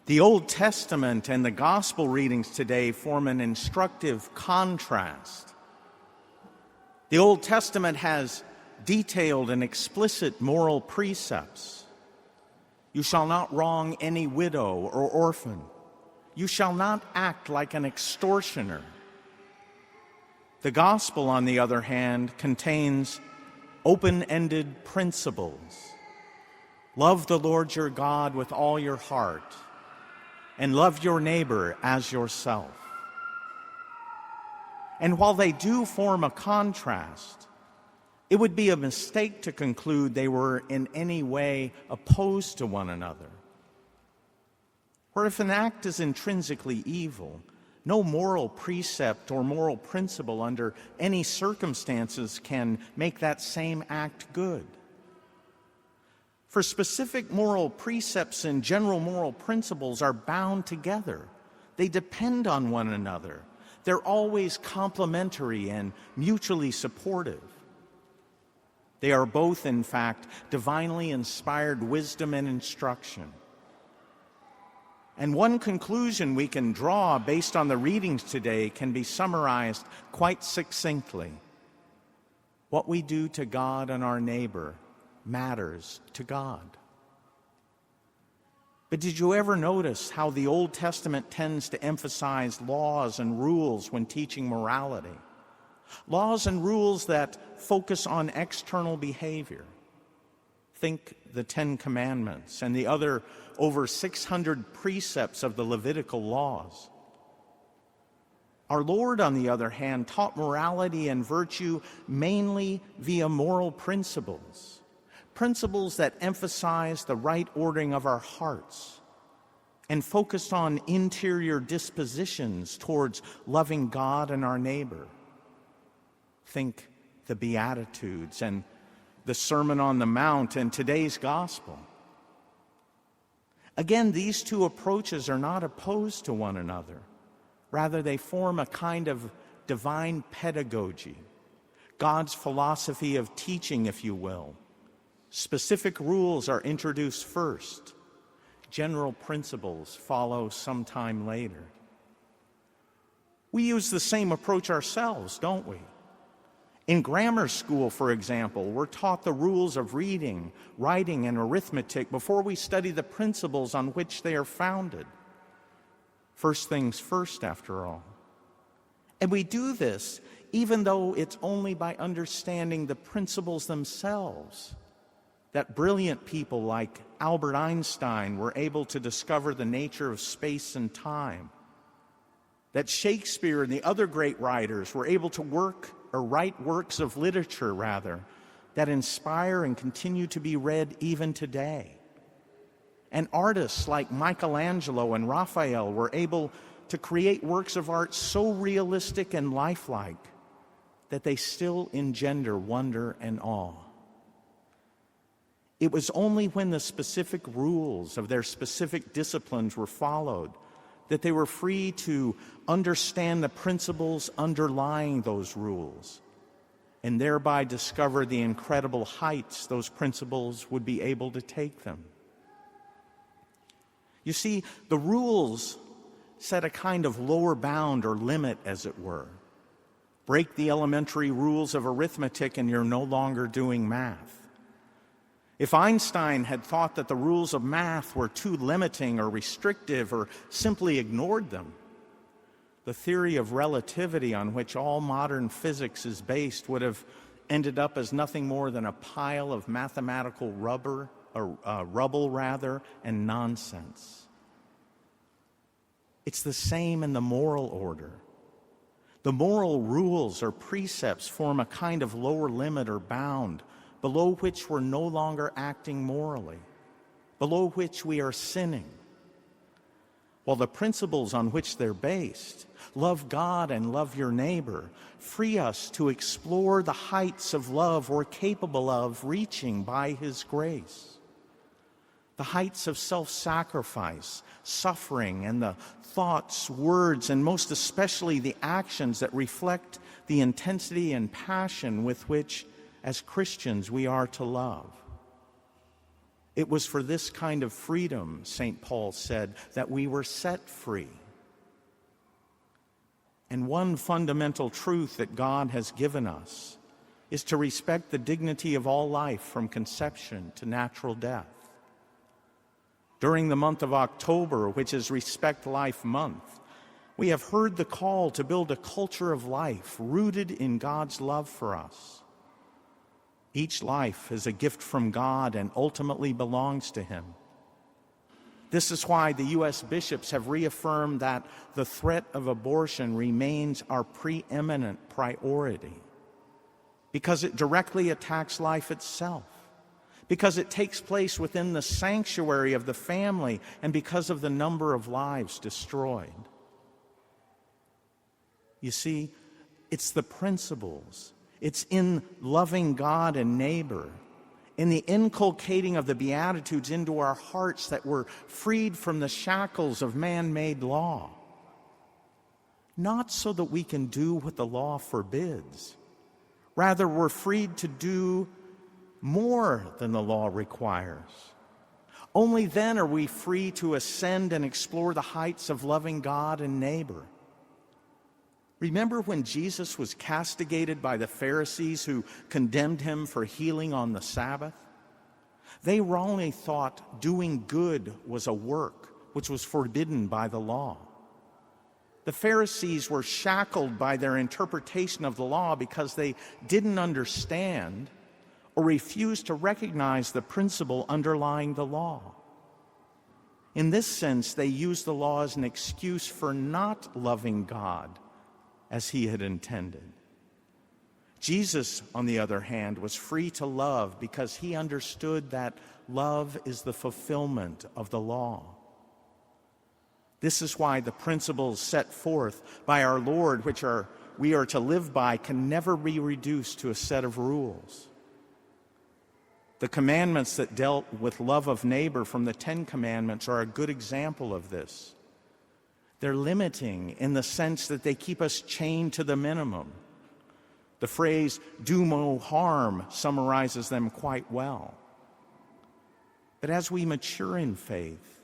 The Old Testament and the gospel readings today form an instructive contrast. The Old Testament has detailed and explicit moral precepts. You shall not wrong any widow or orphan. You shall not act like an extortioner. The gospel, on the other hand, contains open-ended principles. Love the Lord your God with all your heart, and love your neighbor as yourself. And while they do form a contrast, it would be a mistake to conclude they were in any way opposed to one another. For if an act is intrinsically evil, no moral precept or moral principle under any circumstances can make that same act good. For specific moral precepts and general moral principles are bound together. They depend on one another. They're always complementary and mutually supportive. They are both, in fact, divinely inspired wisdom and instruction. And one conclusion we can draw based on the readings today can be summarized quite succinctly. What we do to God and our neighbor matters to God. But did you ever notice how the Old Testament tends to emphasize laws and rules when teaching morality? Laws and rules that focus on external behavior. Think the Ten Commandments and the other over 600 precepts of the Levitical laws. Our Lord, on the other hand, taught morality and virtue mainly via moral principles. Principles that emphasize the right ordering of our hearts and focused on interior dispositions towards loving God and our neighbor. Think the Beatitudes and the Sermon on the Mount and today's gospel. Again, these two approaches are not opposed to one another. Rather, they form a kind of divine pedagogy, God's philosophy of teaching, if you will. Specific rules are introduced first. General principles follow sometime later. We use the same approach ourselves, don't we? In grammar school, for example, we're taught the rules of reading, writing, and arithmetic before we study the principles on which they are founded. First things first, after all. And we do this even though it's only by understanding the principles themselves that brilliant people like Albert Einstein were able to discover the nature of space and time, that Shakespeare and the other great writers were able to write works of literature, that inspire and continue to be read even today. And artists like Michelangelo and Raphael were able to create works of art so realistic and lifelike that they still engender wonder and awe. It was only when the specific rules of their specific disciplines were followed that they were free to understand the principles underlying those rules and thereby discover the incredible heights those principles would be able to take them. You see, the rules set a kind of lower bound or limit, as it were. Break the elementary rules of arithmetic and you're no longer doing math. If Einstein had thought that the rules of math were too limiting or restrictive or simply ignored them, the theory of relativity on which all modern physics is based would have ended up as nothing more than a pile of mathematical rubble, and nonsense. It's the same in the moral order. The moral rules or precepts form a kind of lower limit or bound below which we're no longer acting morally, below which we are sinning. While the principles on which they're based, love God and love your neighbor, free us to explore the heights of love we're capable of reaching by His grace. The heights of self-sacrifice, suffering, and the thoughts, words, and most especially the actions that reflect the intensity and passion with which, as Christians, we are to love. It was for this kind of freedom, St. Paul said, that we were set free. And one fundamental truth that God has given us is to respect the dignity of all life from conception to natural death. During the month of October, which is Respect Life Month, we have heard the call to build a culture of life rooted in God's love for us. Each life is a gift from God and ultimately belongs to Him. This is why the U.S. bishops have reaffirmed that the threat of abortion remains our preeminent priority, because it directly attacks life itself, because it takes place within the sanctuary of the family, and because of the number of lives destroyed. You see, it's the principles. It's in loving God and neighbor, in the inculcating of the Beatitudes into our hearts, that we're freed from the shackles of man-made law. Not so that we can do what the law forbids. Rather, we're freed to do more than the law requires. Only then are we free to ascend and explore the heights of loving God and neighbor. Remember when Jesus was castigated by the Pharisees who condemned him for healing on the Sabbath? They wrongly thought doing good was a work which was forbidden by the law. The Pharisees were shackled by their interpretation of the law because they didn't understand or refused to recognize the principle underlying the law. In this sense, they used the law as an excuse for not loving God as He had intended. Jesus, on the other hand, was free to love because He understood that love is the fulfillment of the law. This is why the principles set forth by our Lord, which we are to live by, can never be reduced to a set of rules. The commandments that dealt with love of neighbor from the Ten Commandments are a good example of this. They're limiting in the sense that they keep us chained to the minimum. The phrase, "do no harm," summarizes them quite well. But as we mature in faith,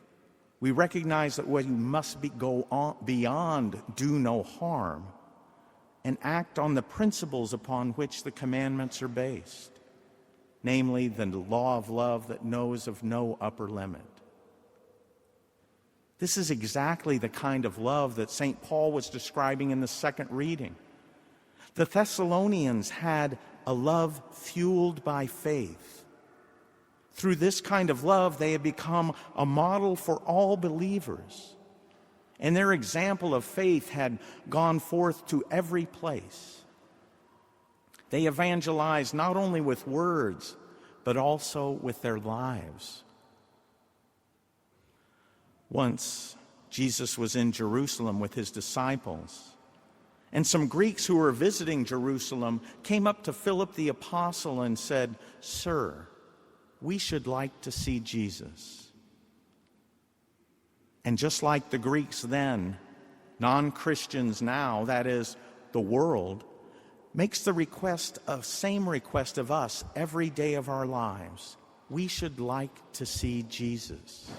we recognize that we must go on beyond do no harm and act on the principles upon which the commandments are based, namely the law of love that knows of no upper limit. This is exactly the kind of love that St. Paul was describing in the second reading. The Thessalonians had a love fueled by faith. Through this kind of love, they had become a model for all believers. And their example of faith had gone forth to every place. They evangelized not only with words, but also with their lives. Once, Jesus was in Jerusalem with His disciples, and some Greeks who were visiting Jerusalem came up to Philip the apostle and said, "Sir, we should like to see Jesus." And just like the Greeks then, non-Christians now, that is, the world, makes the same request of us every day of our lives. We should like to see Jesus.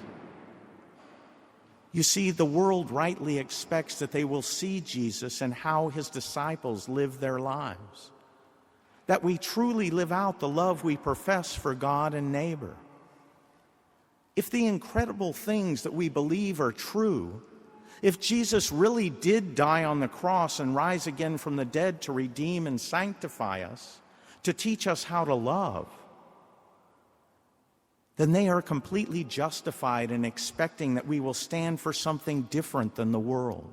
You see, the world rightly expects that they will see Jesus and how His disciples live their lives, that we truly live out the love we profess for God and neighbor. If the incredible things that we believe are true, if Jesus really did die on the cross and rise again from the dead to redeem and sanctify us, to teach us how to love, then they are completely justified in expecting that we will stand for something different than the world,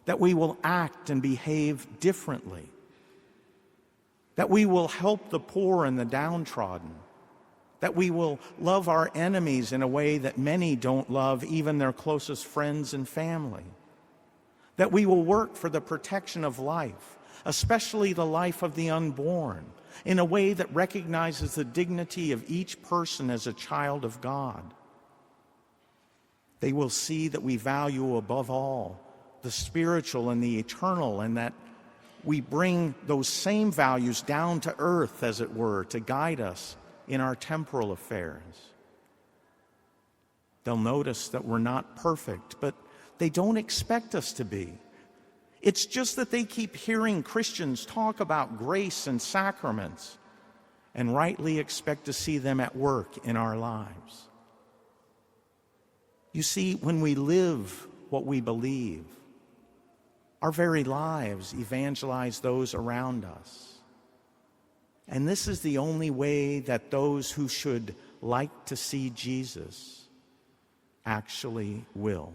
that we will act and behave differently, that we will help the poor and the downtrodden, that we will love our enemies in a way that many don't love even their closest friends and family, that we will work for the protection of life, especially the life of the unborn, in a way that recognizes the dignity of each person as a child of God. They will see that we value above all the spiritual and the eternal, and that we bring those same values down to earth, as it were, to guide us in our temporal affairs. They'll notice that we're not perfect, but they don't expect us to be. It's just that they keep hearing Christians talk about grace and sacraments and rightly expect to see them at work in our lives. You see, when we live what we believe, our very lives evangelize those around us. And this is the only way that those who should like to see Jesus actually will.